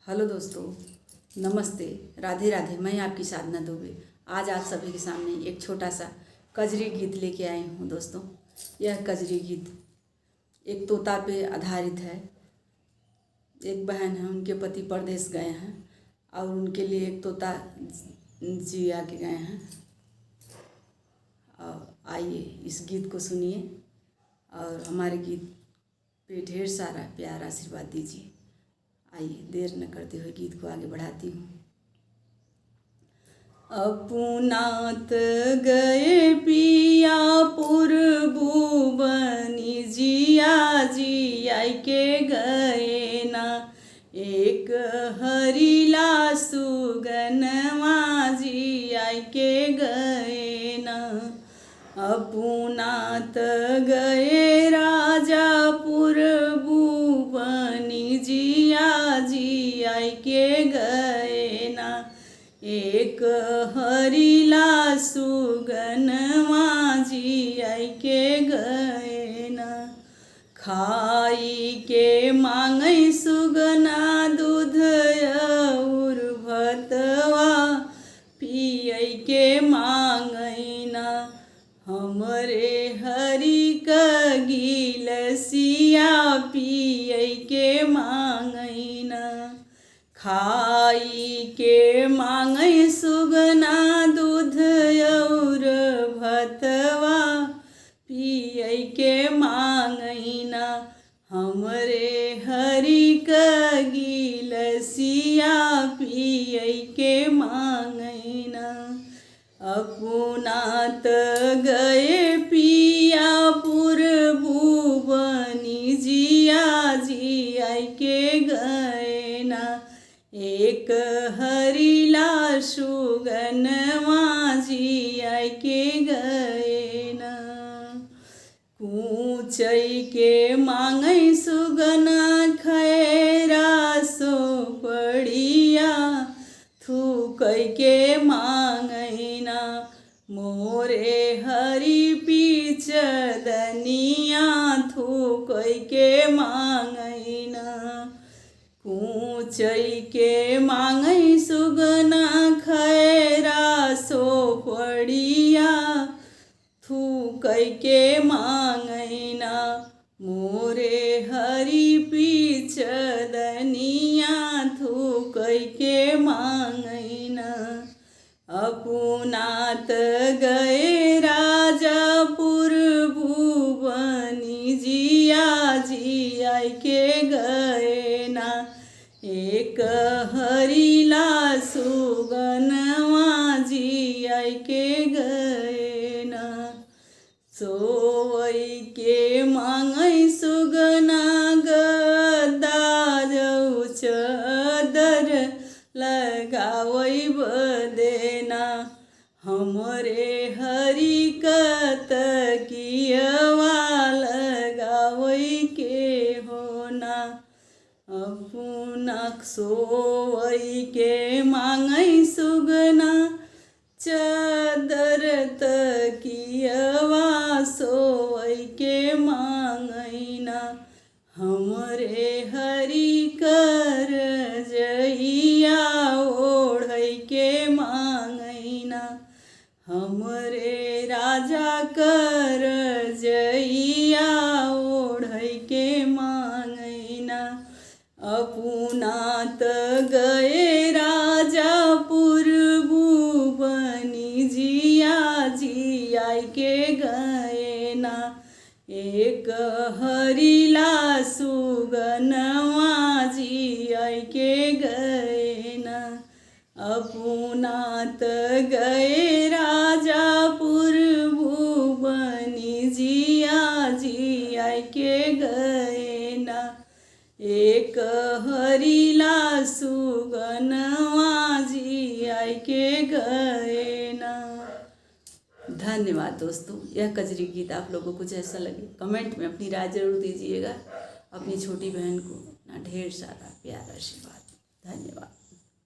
Hello दोस्तों, नमस्ते, राधे राधे। मैं आपकी साधना दुबे आज आप सभी के सामने एक छोटा सा कजरी गीत लेके आई हूँ। दोस्तों, यह कजरी गीत एक तोता पे आधारित है। एक बहन है, उनके पति परदेश गए हैं और उनके लिए एक तोता जिया के गए हैं। और आइए इस गीत को सुनिए और हमारे गीत पे ढेर सारा प्यार आशीर्वाद दीजिए। आइए देर न करते हुए गीत को आगे बढ़ाती हूँ। अपुनात गए पिया पुरबू बनी जिया जिया के गए ना, एक हरिला सुगनवा जिया के गए ना। अपुनात गए राजा पुरबू बनी जिया जिया के गए ना, एक हरिला सुगनवा जिया के गए ना। खाई के मांगई सुगना दूध और भतवा, पिय के मांगई ना, हमरे हरि का गिलसिया पिय के मांगई ना। खाई के मांगई सुगना दूध और भतवा, पिय के मांगई ना, हमरे हरि का गिलसिया पिय के मांगई ना। अपुनात गए पिया पुरबू बनी जिया जिया के गए ना, एक हरिला सुगनवा जिया के गए ना। कूचई के मांगई सुगना खैरा सो पड़िया, थूकई के मांगई ना, मोरे हरि पीछ दनिया थूकई के मांगई ना। कूचई के मांगई सुगना खैरा सो पड़िया, थूकई के मांगई ना, मोरे हरि पीछ दनिया थूकई के मांगई ना। अपुनात गए राजा पुरबू बनी जिया जिया के गए ना, एक हरिला सुगनवा जिया के गए ना। सोवई के मांगई सुगना गद्दा जऊ चदर लगावई बदेना, हमरे हरि का तकियवा लगावई के होना। अपुना सोवई के मांगई सुगना चादर तकियवा सोवई के मांगई ना, हमरे हरि कर जइया ओढ़ई के मांगई ना, हमरे राजा कर जइया ओढ़ई के मांगई ना। अपुनात गए राजा पुरबू बनी जिया जिया के गए ना, एक हरिला सुगनवा जिया के गए ना। अपुनात गए राजा पुरबू बनी जिया जिया के गए ना, एक हरिला सुगनवा जिया के गए ना। धन्यवाद दोस्तों। यह कजरी गीत आप लोगों को जैसा लगे कमेंट में अपनी राय जरूर दीजिएगा। अपनी छोटी बहन को ना ढेर सारा प्यार आशीर्वाद। धन्यवाद।